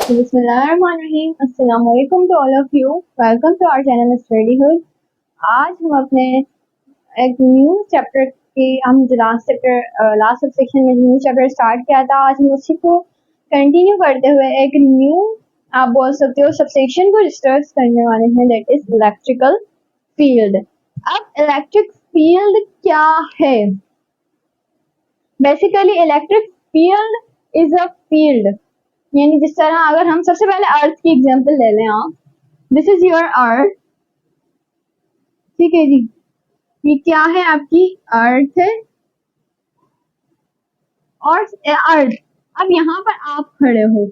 बिस्मिल्लाहिर्रहमानिर्रहीम। अस्सलाम वालेकुम to all of you. Welcome to our channel Studyhood. आज हम अपने एक न्यू चैप्टर की हम जो लास्ट सेक्शन में न्यू चैप्टर स्टार्ट किया था, आज हम उसी को कंटिन्यू करते हुए एक न्यू आप बोल सकते हो सबसेक्शन को डिस्कस करने वाले हैं, दैट इज इलेक्ट्रिकल फील्ड। अब इलेक्ट्रिक फील्ड क्या है? Basically electric field is a field, यानी जिस तरह अगर हम सबसे पहले अर्थ की एग्जांपल ले लें, आप दिस इज योर अर्थ, ठीक है जी, ये क्या है? आपकी अर्थ है और अर्थ। अब यहाँ पर आप खड़े हो,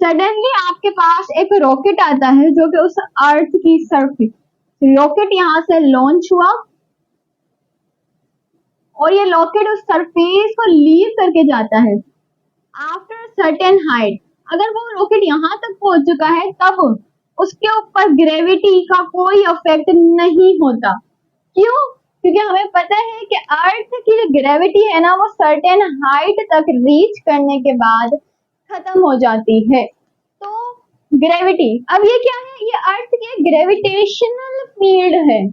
सडनली आपके पास एक रॉकेट आता है जो कि उस अर्थ की सरफेस, रॉकेट यहाँ से लॉन्च हुआ और ये रॉकेट उस सरफेस को लीव करके जाता है आफ्टर सर्टेन हाइट। अगर वो रॉकेट यहाँ तक पहुंच चुका है तब उसके ऊपर ग्रेविटी का कोई इफेक्ट नहीं होता। क्यों? क्योंकि हमें पता है कि अर्थ की जो ग्रेविटी है ना, वो सर्टेन हाइट तक रीच करने के बाद खत्म हो जाती है। तो ग्रेविटी, अब ये क्या है? ये अर्थ की ग्रेविटेशनल फील्ड है,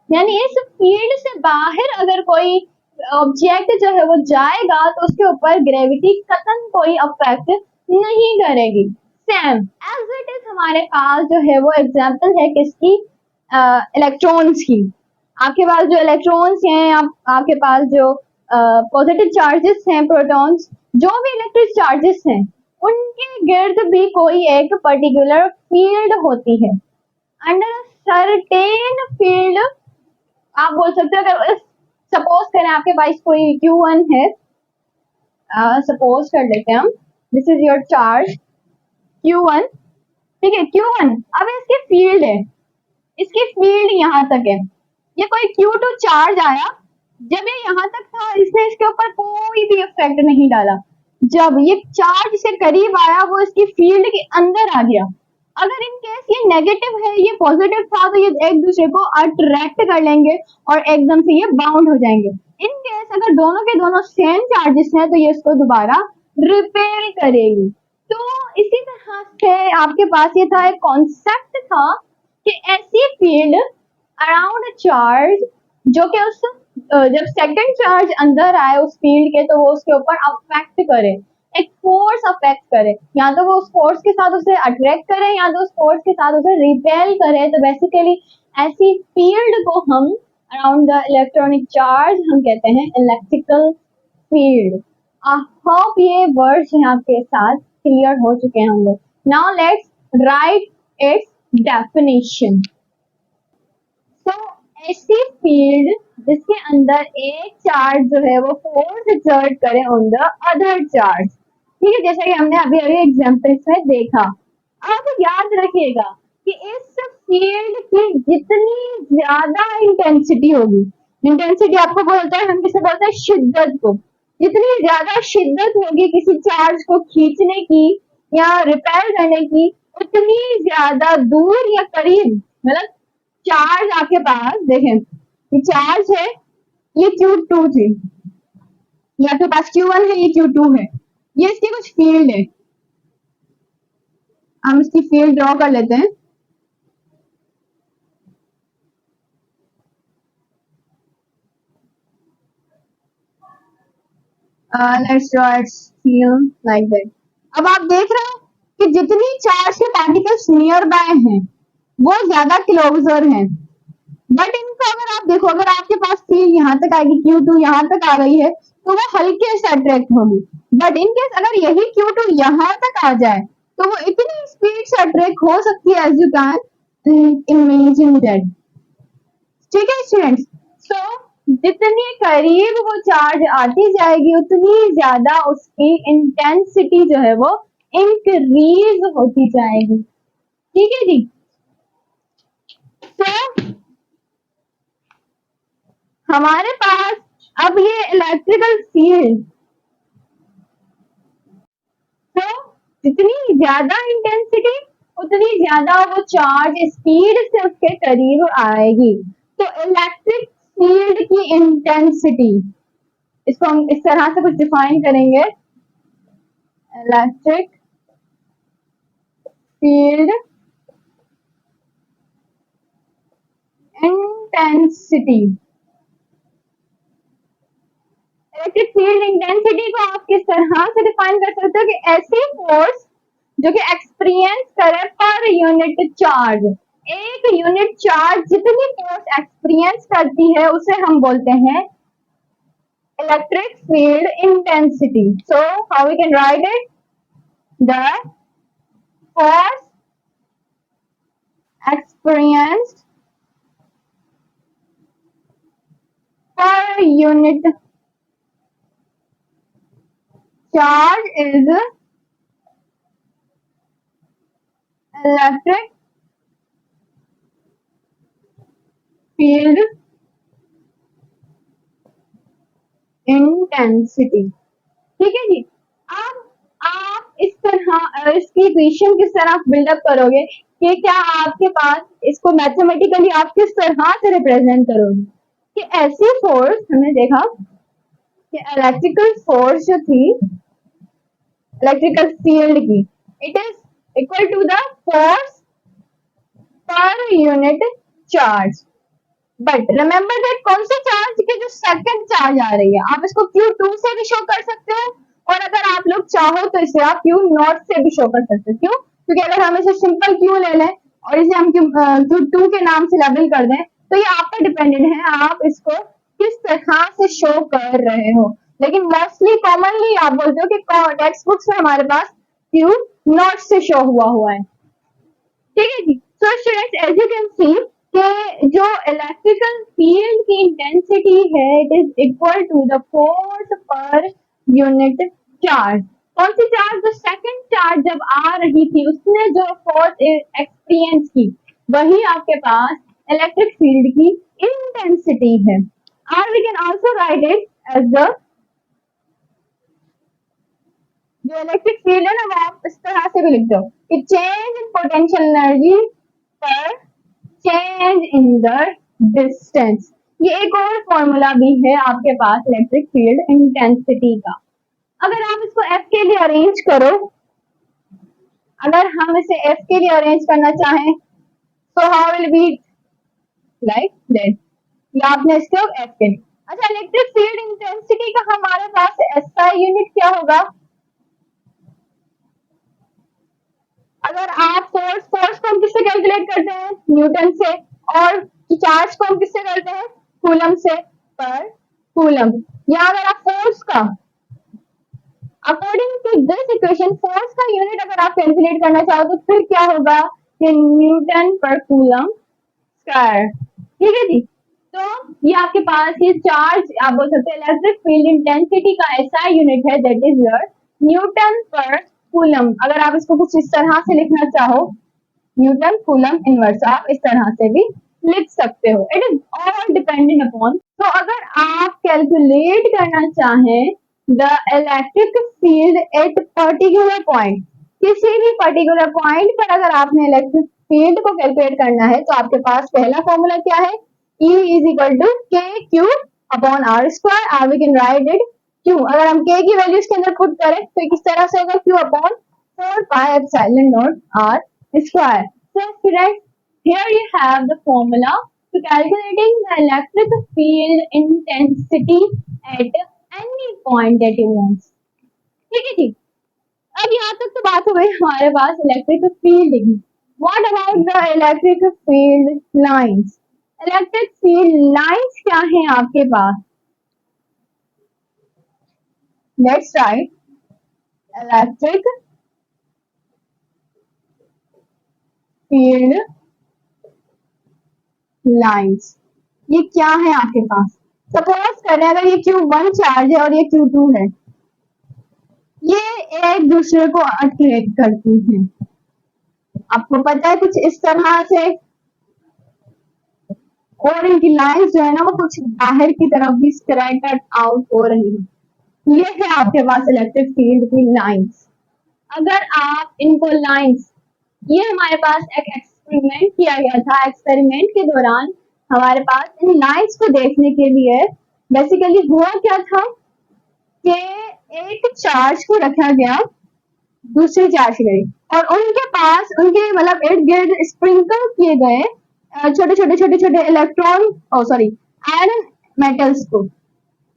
यानी इस फील्ड से बाहर अगर कोई ऑब्जेक्ट जो है वो जाएगा तो उसके ऊपर ग्रेविटी कतन कोई अफेक्ट नहीं करेगी। सेम एज इट इज हमारे पास जो है वो एग्जांपल है किसकी? इलेक्ट्रॉन्स की। आपके पास जो इलेक्ट्रॉन्स हैं, आपके पास जो पॉजिटिव चार्जेस हैं, प्रोटॉन्स, जो भी इलेक्ट्रिक चार्जेस हैं, उनके गिर्द भी कोई एक पर्टिकुलर फील्ड होती है। अंडर सर्टेन फील्ड आप बोल सकते हो, अगर सपोज करें आपके पास कोई Q1 है, सपोज कर लेते हैं हम, this is your charge Q1, ठीक है Q1। अब इसकी फील्ड है, इसकी फील्ड यहाँ तक है। ये कोई Q2 चार्ज आया, जब ये यहाँ तक था इसने इसके ऊपर कोई भी इफेक्ट नहीं डाला। जब ये चार्ज इसके करीब आया वो इसकी फील्ड के अंदर आ गया। अगर इन केस ये नेगेटिव है, ये पॉजिटिव था, तो ये एक दूसरे को अट्रैक्ट कर लेंगे और एकदम से ये बाउंड हो जाएंगे। इन केस अगर दोनों के दोनों सेम चार्जेस हैं तो ये इसको दोबारा रिपेल करेगी। तो इसी तरह से आपके पास ये था, एक कॉन्सेप्ट था कि ऐसी फील्ड अराउंड चार्ज जो कि उस जब सेकंड चार्ज अंदर आए उस फील्ड के, तो वो उसके ऊपर अफेक्ट करे, एक फोर्स अफेक्ट करे, या तो वो उस फोर्स के साथ उसे अट्रैक्ट करे या तो उस फोर्स के साथ उसे रिपेल करे। तो बेसिकली ऐसी फील्ड को हम अराउंड द इलेक्ट्रॉनिक चार्ज हम कहते हैं इलेक्ट्रिकल फील्ड। आई होप ये वर्ड्स हैं आपके साथ क्लियर हो चुके होंगे। Now let's write it's definition. तो ऐसी फील्ड जिसके अंदर एक चार्ज जो है वो फोर्स एक्सर्ट करे ऑन द अदर चार्ज, ठीक है, जैसा कि हमने अभी अभी एग्जांपल्स में देखा। अब याद रखिएगा कि इस फील्ड की जितनी ज्यादा इंटेंसिटी होगी, इंटेंसिटी आपको बोलते हैं, हम किसे बोलते हैं? शिद्दत को। जितनी ज्यादा शिद्दत होगी किसी चार्ज को खींचने की या रिपेल करने की, उतनी ज्यादा दूर या करीब, मतलब चार्ज आपके पास देखें, ये चार्ज है, ये Q2 थी, ये आपके पास Q1 है, ये Q2 है, ये इसकी कुछ फील्ड है। हम इसकी फील्ड ड्रॉ कर लेते हैं। Let's draw it's field like that. अब आप देख रहे हो कि जितनी चार्ज के पार्टिकल्स नियर बाय हैं वो ज्यादा क्लोजर हैं, बट इनको अगर आप देखो, अगर आपके पास फील्ड यहाँ तक आएगी, Q2 यहाँ तक आ गई है, तो वो हल्के से अट्रैक्ट होगी। बट इन केस अगर यही Q2 यहाँ तक आ जाए तो वो इतनी स्पीड से अट्रैक्ट हो सकती है, as you can imagine that. ठीक है स्टूडेंट्स, सो जितनी करीब वो चार्ज आती जाएगी उतनी ज्यादा उसकी इंटेंसिटी जो है वो इंक्रीज होती जाएगी। ठीक है जी। तो हमारे पास अब ये इलेक्ट्रिकल फील्ड, तो जितनी ज्यादा इंटेंसिटी उतनी ज्यादा वो चार्ज स्पीड से उसके करीब आएगी। तो इलेक्ट्रिक फील्ड की इंटेंसिटी, इसको हम इस तरह से कुछ डिफाइन करेंगे, electric field intensity। Electric field intensity को आप किस तरह से डिफाइन कर सकते हो कि ऐसी फोर्स जो कि एक्सपीरियंस करे पर यूनिट चार्ज, एक यूनिट चार्ज जितनी फोर्स एक्सपीरियंस करती है उसे हम बोलते हैं electric field intensity. So how we can write it? The force experienced per unit charge is electric field intensity। ठीक है जी। अब आप इस तरह इसकी इक्वेशन किस तरह बिल्डअप करोगे कि क्या आपके पास इसको मैथमेटिकली आप किस तरह से रिप्रेजेंट करोगे कि ऐसी फोर्स हमने देखा कि इलेक्ट्रिकल फोर्स जो थी इलेक्ट्रिकल फील्ड की it is equal to the force per unit charge. But remember that कौन से चार्ज के जो सेकंड चार्ज आ रही है आप इसको Q2 से भी शो कर सकते हो और अगर आप लोग चाहो तो इसे आप Q0 से भी शो कर सकते हो। क्यों? क्योंकि अगर हम इसे सिंपल Q ले लें और इसे हम Q2 के नाम से लेबल कर दें तो ये आप पर डिपेंडेंट है आप इसको किस तरह से शो कर रहे हो। लेकिन मोस्टली कॉमनली आप बोलते हो कि टेक्स्ट बुक्स में हमारे पास Q0 से शो हुआ है। ठीक है जी। So students as you can see कि जो इलेक्ट्रिकल फील्ड की इंटेंसिटी है it is equal to the force per unit charge. कौन सी चार्ज? जो सेकंड चार्ज जब आ रही थी उसने जो फोर्स एक्सपीरियंस की वही आपके पास इलेक्ट्रिक फील्ड की इंटेंसिटी है। और we can also write it as the जो इलेक्ट्रिक फील्ड है ना वो आप इस तरह से भी लिख दो कि चेंज इन पोटेंशियल एनर्जी पर चेंज इन द डिस्टेंस। ये एक और फॉर्मूला भी है आपके पास इलेक्ट्रिक फील्ड इंटेंसिटी का। अगर आप इसको F के लिए अरेंज करो, अगर हम इसे F के लिए अरेंज करना चाहें तो how will be like that. या आपने इसको F के लिए। अच्छा, इलेक्ट्रिक फील्ड इंटेंसिटी का हमारे पास SI यूनिट क्या होगा? अगर आप फोर्स को हम किससे कैलकुलेट करते हैं? न्यूटन से। और चार्ज को हम किससे करते हैं? कूलम से पर कूलम। या अगर आप फोर्स का according to this equation force का यूनिट अगर आप कैलकुलेट करना चाहो तो फिर क्या होगा कि न्यूटन पर कूलम स्क्वायर। ठीक है जी। तो ये आपके पास ये चार्ज आप बोल सकते हैं इलेक्ट्रिक फील्ड इंटेंसिटी का ऐसा यूनिट है दैट इज योर न्यूटन पर कूलम। अगर आप इसको कुछ इस तरह से लिखना चाहो न्यूटन कूलम इनवर्स आप इस तरह से भी लिख सकते हो। It is all dependent upon. तो अगर आप कैलकुलेट करना चाहें the electric field at particular point, किसी भी पर्टिकुलर पॉइंट पर अगर आपने इलेक्ट्रिक फील्ड को कैलकुलेट करना है तो आपके पास पहला फॉर्मूला क्या है? E is equal to KQ upon R square। और we can write it Q। अगर हम K की वैल्यू इसके अंदर पुट करें तो किस तरह से होगा? Q upon 4 pi epsilon naught R square। So students, here you have the formula to calculating the electric field intensity at any point that you want। ठीक है जी। अब यहाँ तक तो बात हो गई हमारे पास इलेक्ट्रिक फील्ड की। What about the electric field lines? Electric field lines क्या है आपके पास? Let's write electric field lines. ये क्या है आपके पास? सपोज करें अगर ये Q1 चार्ज है और ये Q2 है, ये एक दूसरे को अट्रैक्ट करती हैं। आपको पता है कुछ इस तरह से, और इनकी लाइंस जो है ना वो कुछ बाहर की तरफ भी स्ट्रेट आउट हो रही है। ये है आपके पास इलेक्ट्रिक फील्ड की लाइंस। अगर आप इनको लाइंस, ये हमारे पास एक एक्सपेरिमेंट किया गया था। एक्सपेरिमेंट के दौरान हमारे पास इन लाइंस को देखने के लिए बेसिकली हुआ क्या था कि एक चार्ज को रखा गया दूसरी चार्ज गई और उनके पास उनके मतलब इर्द गिर्द स्प्रिंकल किए गए छोटे छोटे छोटे छोटे इलेक्ट्रॉन सॉरी आयरन मेटल्स को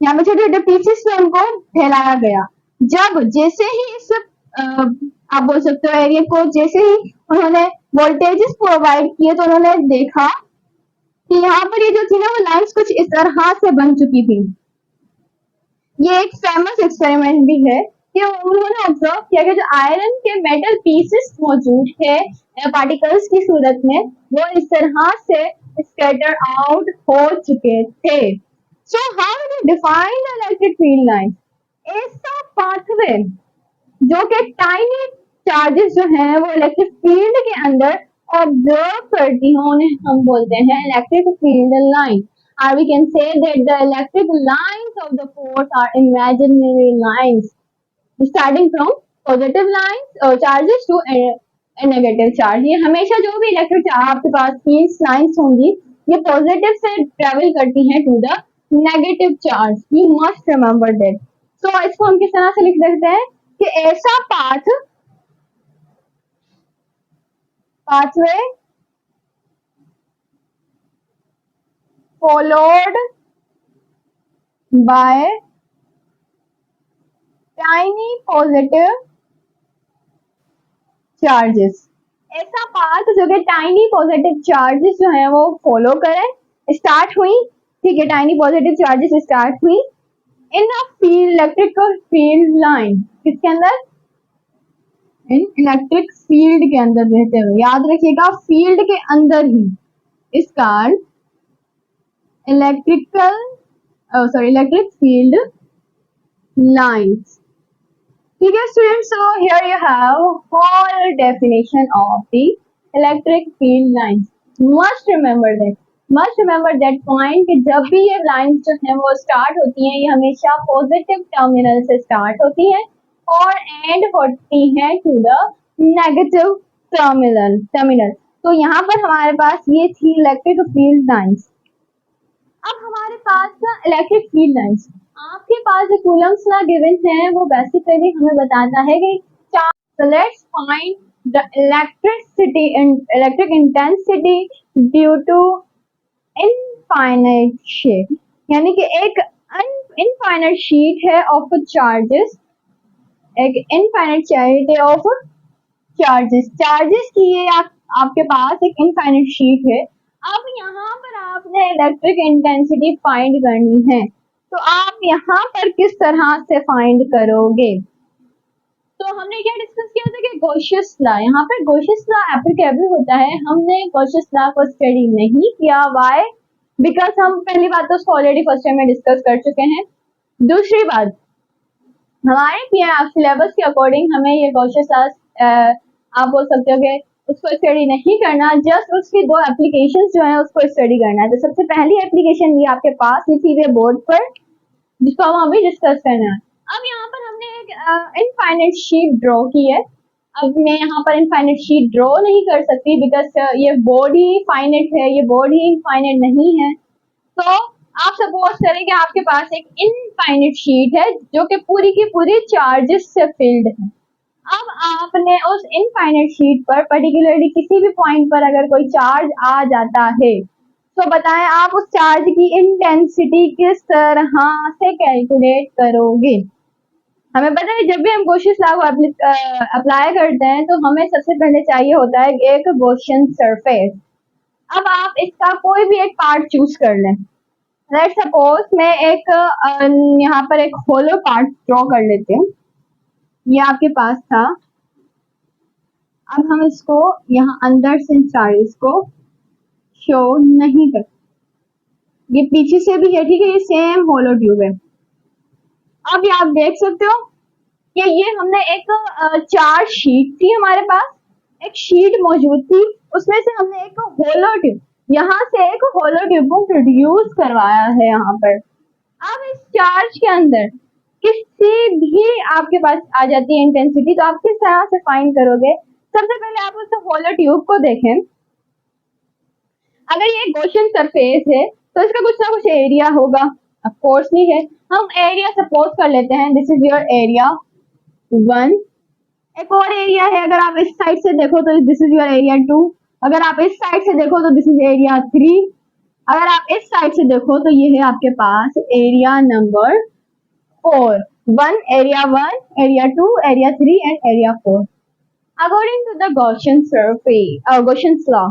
यहाँ पे छोटे छोटे पीसेस में उनको फैलाया गया। जब जैसे ही इस आप बोल सकते हो एरिया को जैसे ही उन्होंने वोल्टेजेस प्रोवाइड किए तो उन्होंने देखा कि यहाँ पर ये जो थी ना वो लाइन्स कुछ इस तरह से बन चुकी थी। ये एक फेमस एक्सपेरिमेंट भी है कि उन्होंने ऑब्जर्व किया कि जो आयरन के मेटल पीसेस मौजूद है पार्टिकल्स की सूरत में वो इस तरह से स्कैटर आउट हो चुके थे। So how do define electric field line? ऐसा पाथवे जो कि टाइनी चार्जेस जो हैं वो इलेक्ट्रिक फील्ड के अंदर ऑब्जर्व करती हैं उन्हें हम बोलते हैं electric field line. Or we can say that the electric lines of the force are imaginary lines starting from positive lines charges to a negative charge। ये हमेशा जो भी इलेक्ट्रिक आपके पास फील्ड लाइंस होंगी ये पॉजिटिव से ट्रेवल करती हैं to the negative charge. You must remember that. So इसको हम किस तरह से लिख सकते हैं कि ऐसा pathway followed by tiny positive charges। ऐसा पाथ जो कि टाइनी पॉजिटिव चार्जेस जो है वो फॉलो करें स्टार्ट हुई। ठीक है, टाइनी पॉजिटिव चार्जेस स्टार्ट हुई in a field electrical field line. किसके अंदर? इन इलेक्ट्रिक फील्ड के अंदर रहते हुए। याद रखिएगा फील्ड के अंदर ही। इस कारण इलेक्ट्रिक फील्ड लाइंस। ठीक है students, so here you have whole definition of the electric field lines. Must remember that point कि जब भी ये लाइंस जो है वो स्टार्ट होती हैं ये हमेशा पॉजिटिव टर्मिनल से स्टार्ट होती हैं और एंड होती हैं टू द नेगेटिव टर्मिनल। तो यहाँ पर हमारे पास ये थी इलेक्ट्रिक फील्ड लाइंस। अब हमारे पास ना इलेक्ट्रिक फील्ड लाइंस, आपके पास जो कूलम्स लॉ गिवन है वो बेसिकली हमें बताता है कि let's find the electric intensity due to infinite sheet. यानी कि एक इनफाइनाइट शीट है ऑफ चार्जेस, एक इनफाइनाइट शीट है ऑफ चार्जेस की ये आपके पास एक इनफाइनाइट शीट है। अब यहाँ पर आपने इलेक्ट्रिक इंटेंसिटी फाइंड करनी है तो आप यहाँ पर किस तरह से फाइंड करोगे? तो हमने क्या डिस्कस किया था कि गॉसियस लॉ, यहाँ पर गॉसियस लॉ एप्लीकेबल होता है। हमने गॉसियस लॉ को स्टडी नहीं किया, व्हाई? बिकॉज हम पहली बात तो उसको ऑलरेडी फर्स्ट टाइम में डिस्कस कर चुके हैं। दूसरी बात हमारे सिलेबस के अकॉर्डिंग हमें ये गॉसियस लॉ आप बोल सकते हो कि उसको स्टडी नहीं करना, जस्ट उसकी दो एप्लीकेशंस जो है उसको स्टडी करना है। तो सबसे पहली एप्लीकेशन ये आपके पास लिखी हुई है बोर्ड पर जिसको हम अभी डिस्कस करना है। अब यहाँ पर हमने एक इनफाइनाइट शीट ड्रॉ की है। अब मैं यहाँ पर इनफाइनाइट शीट ड्रॉ नहीं कर सकती बिकॉज ये बोर्ड ही फाइनाइट है, ये बोर्ड ही इनफाइनाइट नहीं है। तो आप सपोज करें कि आपके पास एक इनफाइनाइट शीट है जो कि पूरी की पूरी चार्जेस से फिल्ड है। अब आपने उस इनफाइनाइट शीट पर पर्टिकुलरली किसी भी पॉइंट पर अगर कोई चार्ज आ जाता है तो बताएं आप उस चार्ज की इंटेंसिटी किस तरह से कैलकुलेट करोगे? हमें पता है जब भी हम गॉसियस लॉ को अप्लाई करते हैं तो हमें सबसे पहले चाहिए होता है एक गॉसियन सरफेस। अब आप इसका कोई भी एक पार्ट चूज कर लें। लेट्स सपोज मैं एक यहाँ पर एक होलो पार्ट ड्रॉ कर लेती हूँ। ये आपके पास था। अब हम इसको यहाँ अंदर से इसको शो नहीं कर, ये पीछे से भी है, ठीक है, ये सेम होलो ट्यूब है। अब ये आप देख सकते हो कि ये हमने एक चार शीट थी, हमारे पास एक शीट मौजूद थी, उसमें से हमने एक होलो ट्यूब, यहाँ से एक होलो ट्यूब को प्रोड्यूस करवाया है यहाँ पर। अब इस चार्ज के अंदर किसी भी आपके पास आ जाती है इंटेंसिटी, तो आप किस तरह से फाइंड करोगे? सबसे पहले आप उस होलो ट्यूब को देखें। अगर ये गॉसियन सरफेस है तो इसका कुछ ना कुछ एरिया होगा, ऑफ कोर्स नहीं है। हम एरिया सपोज कर लेते हैं, दिस इज योर एरिया 1 एक और एरिया है, अगर आप इस साइड से देखो तो दिस इज योर एरिया 2, अगर आप इस साइड से देखो तो दिस इज एरिया 3, अगर आप इस साइड से देखो तो ये है आपके पास area number 4, area 2, area 3 and area 4। According to the Gaussian's law,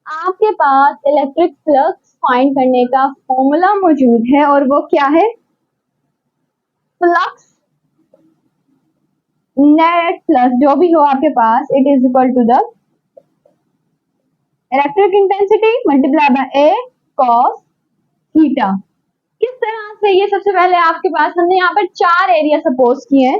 आपके पास इलेक्ट्रिक फ्लक्स फाइंड करने का फॉर्मूला मौजूद है और वो क्या है? फ्लक्स नेट प्लस जो भी हो आपके पास, it is equal to the electric intensity multiply by A cos theta. किस तरह से? ये सबसे पहले आपके पास हमने यहाँ पर 4 एरिया सपोज किए हैं,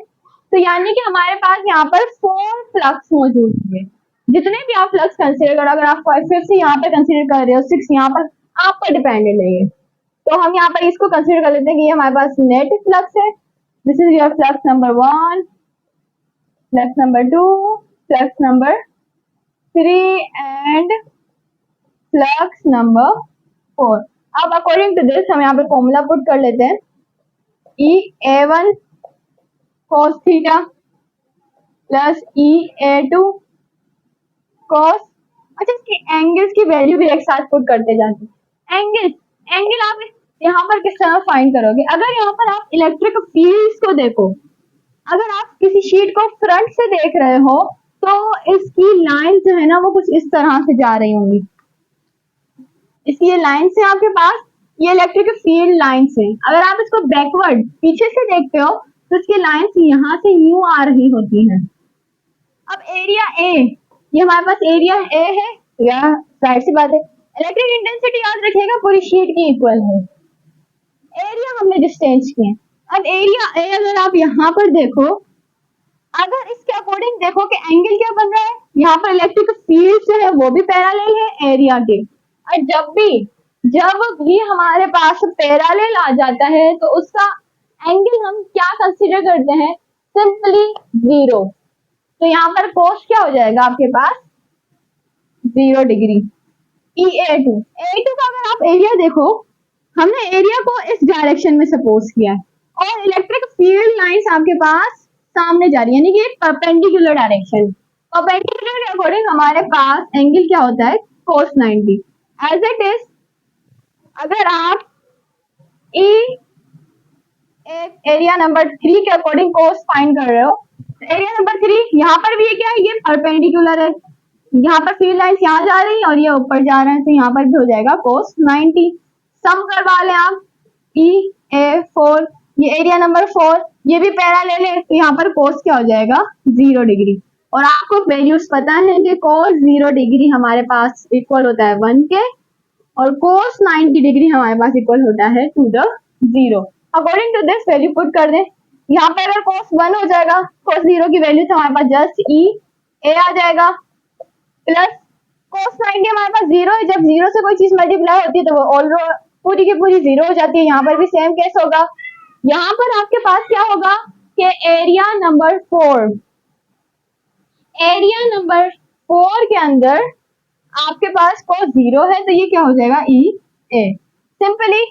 तो यानी कि हमारे पास यहाँ पर 4 फ्लक्स मौजूद होंगे। जितने भी आप फ्लक्स कंसीडर करो, अगर आप 5 से यहाँ पर कंसीडर कर रहे हो, 6 यहाँ पर, आप पर डिपेंडेंट है ये, तो हम यहाँ पर इसको कंसीडर कर लेते हैं कि ये हमारे पास नेट फ्लक्स है। This is your flux number 1, flux number 2, flux number 3 and flux number 4। अब अकॉर्डिंग टू दिस हम यहाँ पे फॉर्मूला पुट कर लेते हैं, E A one cos theta plus E A two cos, अच्छा इसके एंगल्स की वैल्यू भी एक साथ पुट करते जाते हैं। एंगल आप यहाँ पर किस तरह फाइंड करोगे? अगर यहाँ पर आप इलेक्ट्रिक फील्ड्स को देखो, अगर आप किसी शीट को फ्रंट से देख रहे हो तो इसकी लाइन जो है ना वो कुछ इस तरह से जा रही होंगी, इसकी ये लाइन से आपके पास ये इलेक्ट्रिक फील्ड लाइन से। अगर आप इसको बैकवर्ड पीछे से देखते हो तो इसकी लाइंस यहाँ से यूं आ रही होती हैं। अब एरिया ए, ये हमारे पास एरिया ए है, या जाहिर सी बात है इलेक्ट्रिक इंटेंसिटी याद रखिएगा पूरी शीट की इक्वल है, एरिया हमने जो चेंज किए। अब एरिया ए अगर आप यहाँ पर देखो, अगर इसके अकॉर्डिंग देखो कि एंगल क्या बन रहा है, यहाँ पर इलेक्ट्रिक फील्ड जो है वो भी पैरेलल है एरिया के, और जब भी हमारे पास पैरेलल आ जाता है तो उसका एंगल हम क्या कंसीडर करते हैं? सिंपली 0। तो यहाँ पर कोस क्या हो जाएगा आपके पास? 0 डिग्री। ए टू का अगर आप एरिया देखो, हमने एरिया को इस डायरेक्शन में सपोज किया है और इलेक्ट्रिक फील्ड लाइंस आपके पास सामने जा रही है, यानी कि एक परपेंडिकुलर डायरेक्शन। परपेंडिकुलर के अकॉर्डिंग हमारे पास एंगल क्या होता है? cos 90। एज इट इज, अगर आप एरिया नंबर 3 के अकॉर्डिंग cos फाइंड कर रहे हो, एरिया नंबर 3 यहाँ पर भी क्या है? ये परपेंडिकुलर है, यहाँ पर फील्ड लाइंस यहाँ जा रही है और ये ऊपर जा रहे हैं, तो यहाँ पर भी हो जाएगा cos 90। सम करवा लें आप, E A4, ये एरिया नंबर 4, ये भी पैरेलल है, तो यहाँ पर cos क्या हो जाएगा? 0 डिग्री। और आपको वैल्यूज पता है कि cos 0 डिग्री हमारे पास इक्वल होता है 1 के, और cos 90 डिग्री हमारे पास इक्वल होता है to the 0। According to this value put कर दें, यहाँ पर अगर cos 1 हो जाएगा, cos 0 की वैल्यू हमारे पास जस्ट E A आ जाएगा, प्लस cos 90 हमारे पास 0 है, जब 0 से कोई चीज मल्टीप्लाई होती है तो वो ऑल पूरी की पूरी 0 हो जाती है। यहाँ पर भी सेम केस होगा, यहाँ पर आपके पास क्या होगा कि एरिया नंबर 4 के अंदर आपके पास cos 0 है, तो ये क्या हो जाएगा? E A। सिंपली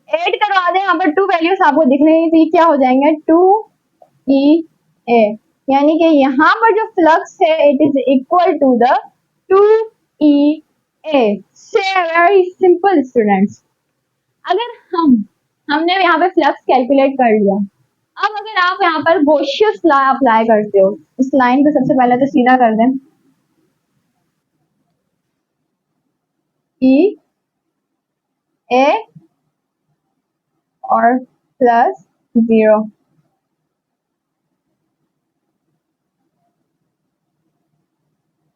ऐड करवा दें, यहाँ पर 2 वैल्यूज आपको दिख रही है, तो ये क्या हो जाएंगे? 2 E A, यानी कि यहाँ पर जो फ्लक्स है it is equal to the 2 E A। Very simple students. अगर हमने यहाँ पे फ्लक्स कैलकुलेट कर लिया, अब अगर आप यहाँ पर गॉसियस लॉ अप्लाई करते हो, इस लाइन को सबसे पहले तो सीधा कर दें, E A और प्लस 0।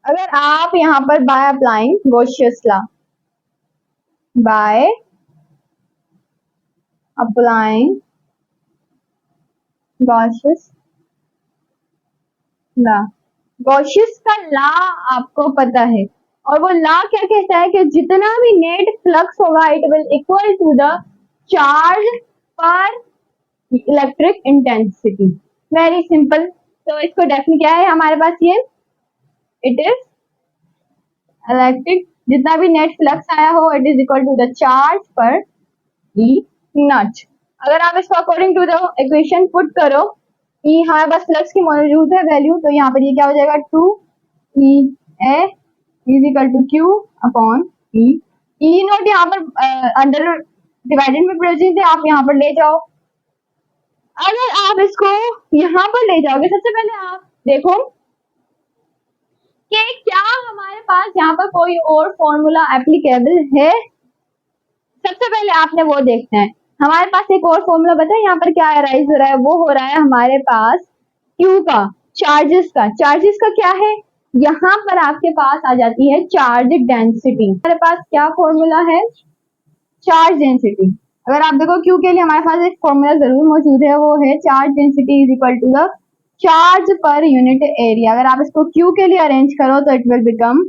अगर आप यहाँ पर by applying Gauss's law, by applying Gauss's law, Gauss's का लॉ आपको पता है, और वो लॉ क्या कहता है कि जितना भी नेट फ्लक्स होगा it will equal to the charge per electric intensity. Very simple. तो इसको डेफिनेशन क्या है हमारे पास? ये इट इज इलेक्ट्रिक, जितना भी नेट फ्लक्स आया हो it is equal to the charge per E naught. अगर आप इसको according to the equation put करो, ई हमारे पास फ्लक्स की मौजूद है वैल्यू, तो यहाँ पर ये क्या हो जाएगा 2 E A is equal to q upon E. E naught यहाँ पर अंडर डिवाइडेड में प्रेजेंट है, आप यहाँ पर ले जाओ। अगर आप इसको यहाँ पर ले जाओगे, सबसे पहले आप देखो कि क्या हमारे पास यहाँ पर कोई और फॉर्मूला एप्लीकेबल है। सबसे पहले आपने वो देखना है। हमारे पास एक और फॉर्मूला बताए यहाँ पर क्या अराइज हो रहा है, वो हो रहा है हमारे पास क्यू का, चार्जेस का। चार्जेस का क्या है, यहाँ पर आपके पास आ जाती है चार्ज डेंसिटी। हमारे पास क्या फॉर्मूला है, चार्ज डेंसिटी। अगर आप देखो क्यू के लिए हमारे पास एक फॉर्मूला जरूर मौजूद है, वो है charge density is equal to the charge per unit area. अगर आप इसको क्यू के लिए अरेंज करो तो it will become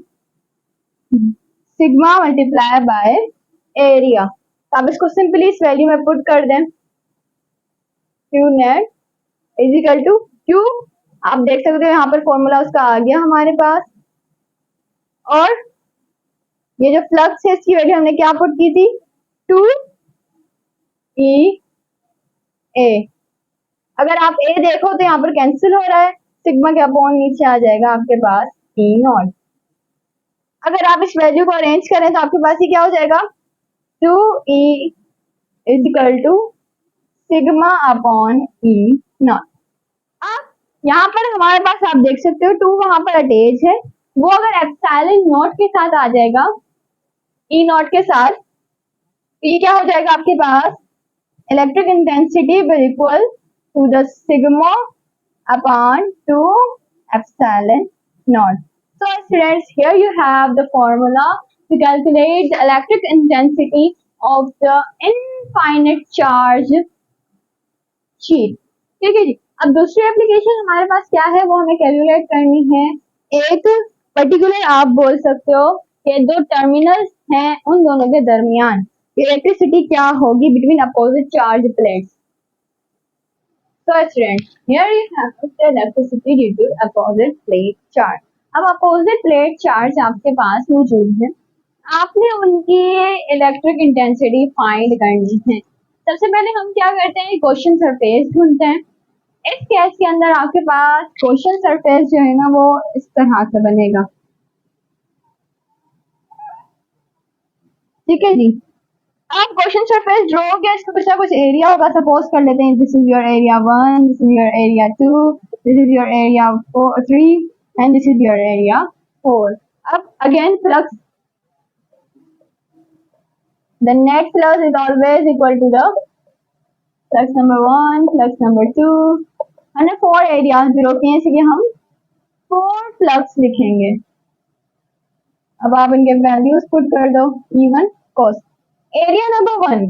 sigma multiply by area. तो आप इसको सिंपली इस वैल्यू में पुट कर दें, Q net is equal to Q. आप देख सकते हो यहाँ पर फॉर्मूला उसका आ गया हमारे पास। और ये जो फ्लक्स है इसकी वैल्यू हमने क्या पुट की थी, 2 ई ए। अगर आप ए देखो तो यहाँ पर कैंसिल हो रहा है, सिग्मा के अपॉन नीचे आ जाएगा आपके पास ई नॉट। अगर आप इस वैल्यू को अरेंज करें तो आपके पास ये क्या हो जाएगा, 2 E is equal to sigma upon E naught. अब यहाँ पर हमारे पास आप देख सकते हो 2 वहां पर अटैच है, वो अगर एप्सिलॉन नॉट के साथ आ जाएगा, ई नॉट के साथ, तो ये क्या हो जाएगा आपके पास, electric intensity will equal to the sigma upon 2 epsilon naught. So students, here you have the formula to calculate the electric intensity of the infinite charge sheet. ठीक है जी। अब दूसरी एप्लीकेशन हमारे पास क्या है, वो हमें कैलकुलेट करनी है। एक पर्टिकुलर आप बोल सकते हो कि दो टर्मिनल्स हैं, उन दोनों के दरमियान इलेक्ट्रिसिटी क्या होगी between opposite charge plates. So students, here you have the electricity due to opposite plate charge. अब opposite plate charge आपके पास मौजूद है, आपने उनकी इलेक्ट्रिक इंटेंसिटी फाइंड करनी है। सबसे पहले हम क्या करते हैं, क्वेश्चन सरफेस ढूंढते हैं। इस केस के अंदर आपके पास क्वेश्चन सरफेस जो है ना वो इस तरह से बनेगा, ठीक है जी। आप क्वेश्चन सरफेस ड्रॉ किया, इसका कुछ ना कुछ एरिया होगा, सपोज कर लेते हैं this is your area 1, this is your area 2, this is your area 3 and this is your area 4। अब again flux, the net flux is always equal to the flux number 1 flux number 2 है 4 areas भी होते हैं, इसलिए हम 4 flux लिखेंगे। अब आप इनके वैल्यूज पुट कर दो, E1 cos एरिया नंबर 1,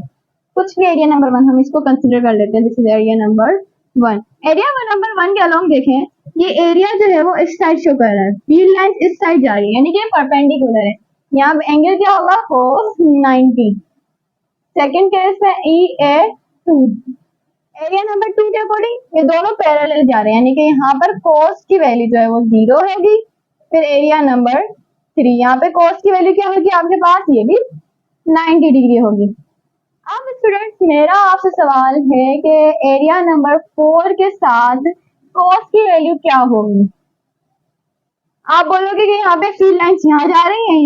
कुछ भी एरिया नंबर 1 हम इसको कंसीडर कर लेते हैं, this is area number 1। Area number 1 के अलोंग देखें, ये एरिया जो है वो इस साइड शो कर रहा है, फील्ड लाइन इस साइड जा रही है, यानी कि परपेंडिकुलर है। यहाँ पे एंगल क्या होगा, cos 90। सेकंड केस में EA2। एरिया नंबर 2 के अकॉर्डिंग ये दोनों पैरेलल जा रहे हैं, यानी कि यहाँ पर cos की वैल्यू जो है वो 0 होगी। फिर एरिया नंबर 3, यहाँ पे cos की वैल्यू क्या होगी आपके पास, ये भी 90 डिग्री होगी। अब स्टूडेंट्स मेरा आपसे सवाल है कि एरिया नंबर 4 के साथ cos की वैल्यू क्या होगी। आप बोलोगे कि यहाँ पे फील्ड लाइंस यहाँ जा रही हैं,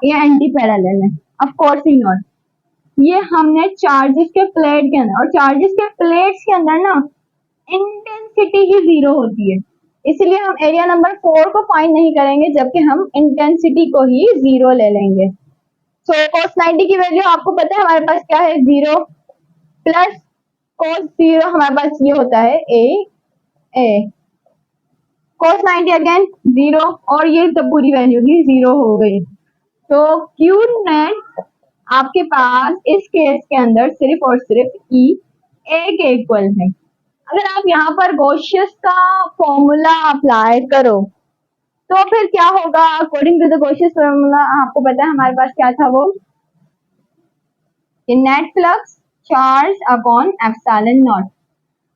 ये एंटी पैरेलल है, ऑफ कोर्स ही नॉट। ये हमने चार्जेस के प्लेट के अंदर, और चार्जेस के प्लेट्स के अंदर ना इंटेंसिटी ही 0 होती है, इसलिए हम एरिया नंबर 4 को फाइंड नहीं करेंगे, जबकि हम इंटेंसिटी को ही 0 ले लेंगे। सो cos 90 की वैल्यू आपको पता है हमारे पास क्या है, 0 प्लस cos 0 हमारे पास ये होता है a cos 90 अगेन 0, और ये तो पूरी वैल्यू भी 0 हो गई। तो Q नेट आपके पास इस केस के अंदर सिर्फ और सिर्फ E A के इक्वल है। अगर आप यहाँ पर गॉसियस का फॉर्मूला अप्लाई करो तो फिर क्या होगा, अकॉर्डिंग टू द गॉसियस फॉर्मूला आपको पता है हमारे पास क्या था, वो net flux charge upon epsilon not.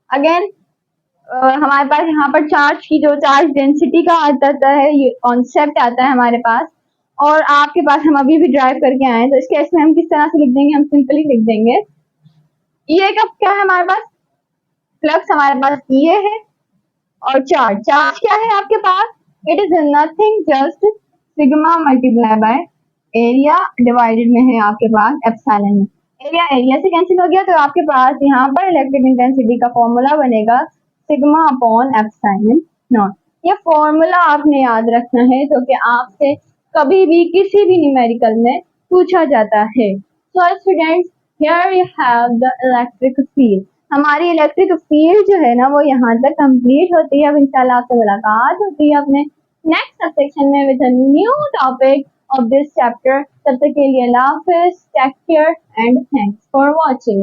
Again हमारे पास यहाँ पर चार्ज की जो चार्ज डेंसिटी का आता है, ये कॉन्सेप्ट आता है हमारे पास, और आपके पास हम अभी भी ड्राइव करके आए, तो इस केस में हम किस तरह से लिख देंगे, हम सिंपली लिख देंगे ये का क्या है हमारे पास, फ्लक्स हमारे पास ये है, और चार्ज, चार्ज क्या है आपके पास, it is nothing just sigma multiply by area divided में है आपके पास एप्सिलॉन में। एरिया एरिया से कैंसिल हो गया तो आपके पास यहाँ पर इलेक्ट्रिक इंटेंसिटी का फॉर्मूला बनेगा सिग्मा अपॉन एप्सिलॉन नॉट। ये फॉर्मूला आपने याद रखना है जो कि आपसे कभी भी किसी भी न्यूमेरिकल में पूछा जाता है। So students, here you have the electric field. हमारी इलेक्ट्रिक फील्ड जो है ना वो यहाँ तक कंप्लीट होती है। अब इंशाल्लाह आपसे मुलाकात होती है अपने नेक्स्ट सेक्शन में with a new topic of this chapter. तब तक के लिए अल्लाह हाफिज़, take care and thanks for watching.